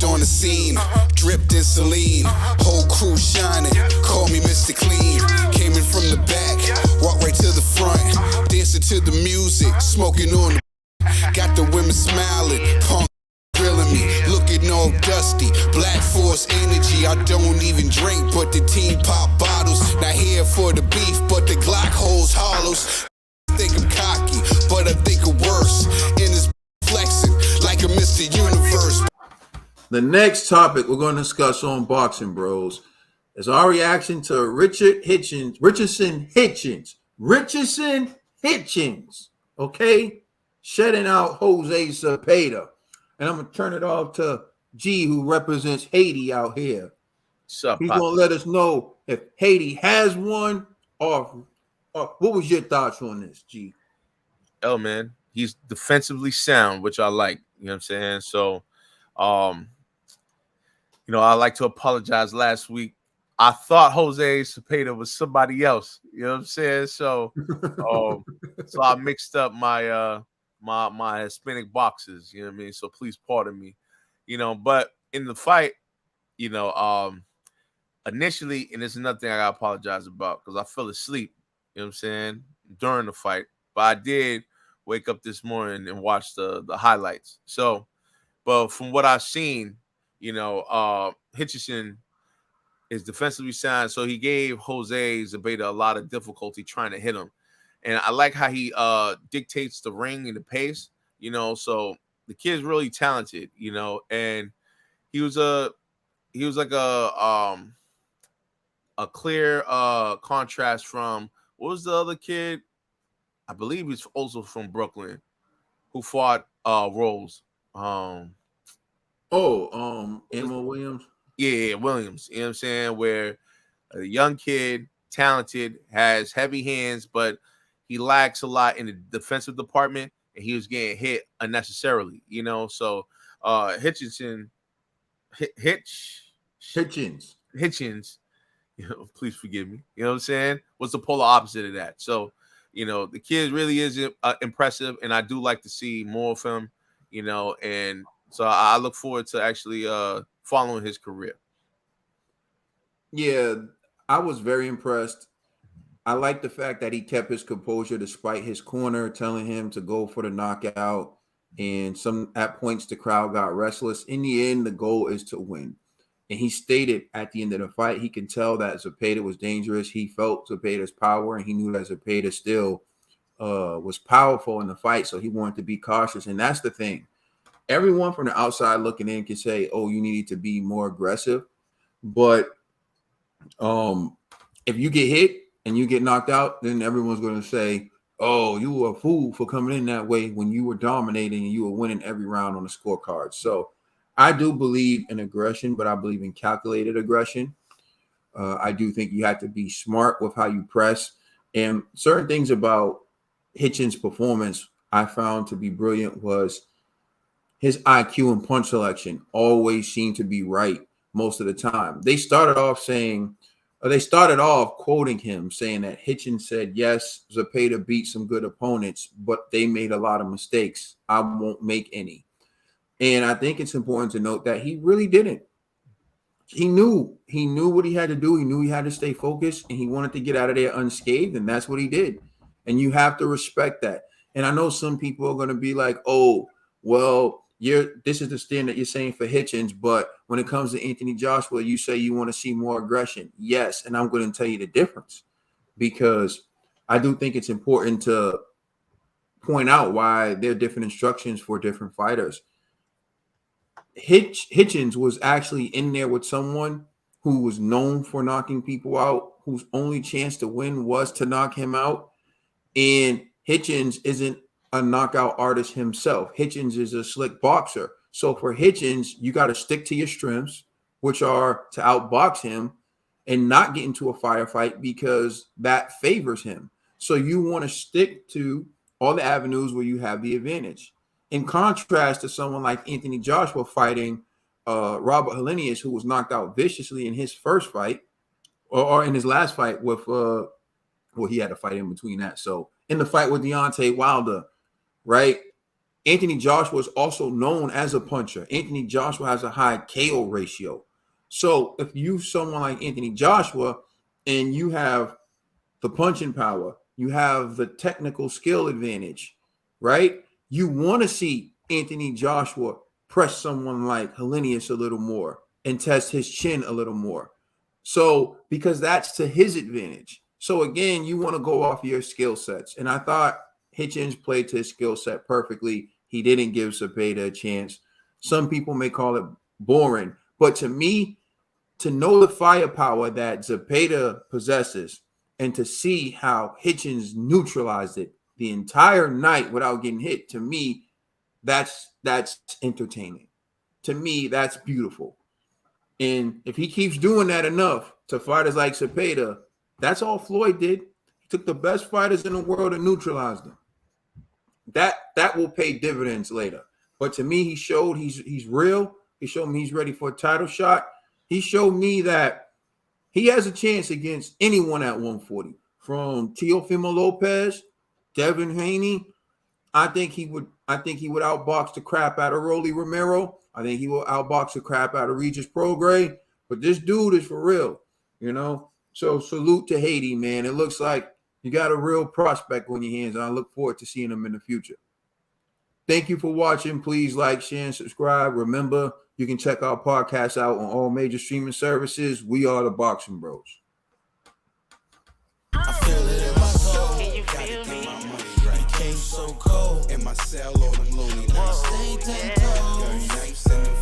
Stepped on the scene, dripped in saline. Whole crew shining, call me Mr. Clean. Came in from the back, walked right to the front. Dancing to the music, smoking on the. Got the women smiling, punk grilling me, looking all dusty. Black Force energy, I don't even drink, but the team pop bottles. Not here for the beef, but the Glock holds hollows. Think I'm cocky, but I think I'm worse. In this flexing like a Mr. Universe. The next topic we're going to discuss on Boxing Bros is our reaction to Richardson Hitchins, okay? Shutting out Jose Zepeda. And I'm going to turn it off to G, who represents Haiti out here. He's going to let us know if Haiti has one or what was your thoughts on this, G? Oh, man, he's defensively sound, which I like. You know what I'm saying? So, I like to apologize last week. I thought Jose Zepeda was somebody else. You know what I'm saying? So, so I mixed up my my Hispanic boxes. You know what I mean? So please pardon me. But in the fight, initially, and this is another thing I gotta apologize about because I fell asleep. You know what I'm saying? During the fight, but I did wake up this morning and watch the highlights. So, but from what I've seen, Hitchison is defensively sound, so he gave Jose Zepeda a lot of difficulty trying to hit him. And I like how he dictates the ring and the pace, so the kid's really talented, and he was like a clear contrast from what was the other kid? I believe he's also from Brooklyn who fought Rose. Emma Williams. Yeah, Williams. You know what I'm saying? Where a young kid, talented, has heavy hands, but he lacks a lot in the defensive department, and he was getting hit unnecessarily. So Hitchins. Please forgive me. You know what I'm saying? Was the polar opposite of that. So, the kid really is impressive, and I do like to see more of him. And so I look forward to actually following his career. Yeah, I was very impressed. I like the fact that he kept his composure despite his corner telling him to go for the knockout. And at points the crowd got restless. In the end, the goal is to win. And he stated at the end of the fight, he could tell that Zepeda was dangerous. He felt Zepeda's power, and he knew that Zepeda still was powerful in the fight. So he wanted to be cautious. And that's the thing. Everyone from the outside looking in can say, oh, you need to be more aggressive. But if you get hit and you get knocked out, then everyone's going to say, oh, you were a fool for coming in that way when you were dominating and you were winning every round on the scorecard. So I do believe in aggression, but I believe in calculated aggression. I do think you have to be smart with how you press. And certain things about Hitchins' performance I found to be brilliant was his IQ and punch selection always seemed to be right most of the time. They started off quoting him saying that Hitchins said, yes, Zepeda beat some good opponents, but they made a lot of mistakes. I won't make any. And I think it's important to note that he really didn't. He knew what he had to do. He knew he had to stay focused, and he wanted to get out of there unscathed, and that's what he did. And you have to respect that. And I know some people are going to be like, oh, well, this is the standard you're saying for Hitchins, but when it comes to Anthony Joshua, you say you want to see more aggression. Yes, and I'm going to tell you the difference, because I do think it's important to point out why there are different instructions for different fighters. Hitchins was actually in there with someone who was known for knocking people out, whose only chance to win was to knock him out. And Hitchins isn't a knockout artist himself. Hitchins is a slick boxer. So for Hitchins, you got to stick to your strengths, which are to outbox him and not get into a firefight, because that favors him. So you want to stick to all the avenues where you have the advantage. In contrast to someone like Anthony Joshua fighting Robert Helenius, who was knocked out viciously in his first fight, or in his last fight with, he had a fight in between that. So in the fight with Deontay Wilder, right? Anthony Joshua is also known as a puncher. Anthony Joshua has a high KO ratio. So if you someone like Anthony Joshua and you have the punching power, you have the technical skill advantage, right? You want to see Anthony Joshua press someone like Helenius a little more and test his chin a little more. So because that's to his advantage. So again, you want to go off your skill sets. And I thought Hitchins played to his skill set perfectly. He didn't give Zepeda a chance. Some people may call it boring, but to me, to know the firepower that Zepeda possesses and to see how Hitchins neutralized it the entire night without getting hit, to me, that's entertaining. To me, that's beautiful. And if he keeps doing that enough to fighters like Zepeda, that's all Floyd did. He took the best fighters in the world and neutralized them. That will pay dividends later. But to me, he showed he's real. He showed me he's ready for a title shot. He showed me that he has a chance against anyone at 140, from Teofimo Lopez, Devin Haney. I think he would outbox the crap out of Rolly Romero. I think he will outbox the crap out of Regis Prograis. But this dude is for real, you know. So salute to Haiti, man. It looks like you got a real prospect on your hands, and I look forward to seeing him in the future. Thank you for watching. Please like, share, and subscribe. Remember, you can check our podcast out on all major streaming services. We are the Boxing Bros. I feel it in my soul. Can you feel me? My money right. Became so cold in my cell, all them lonely nights. Stay 10 toes. Nights in the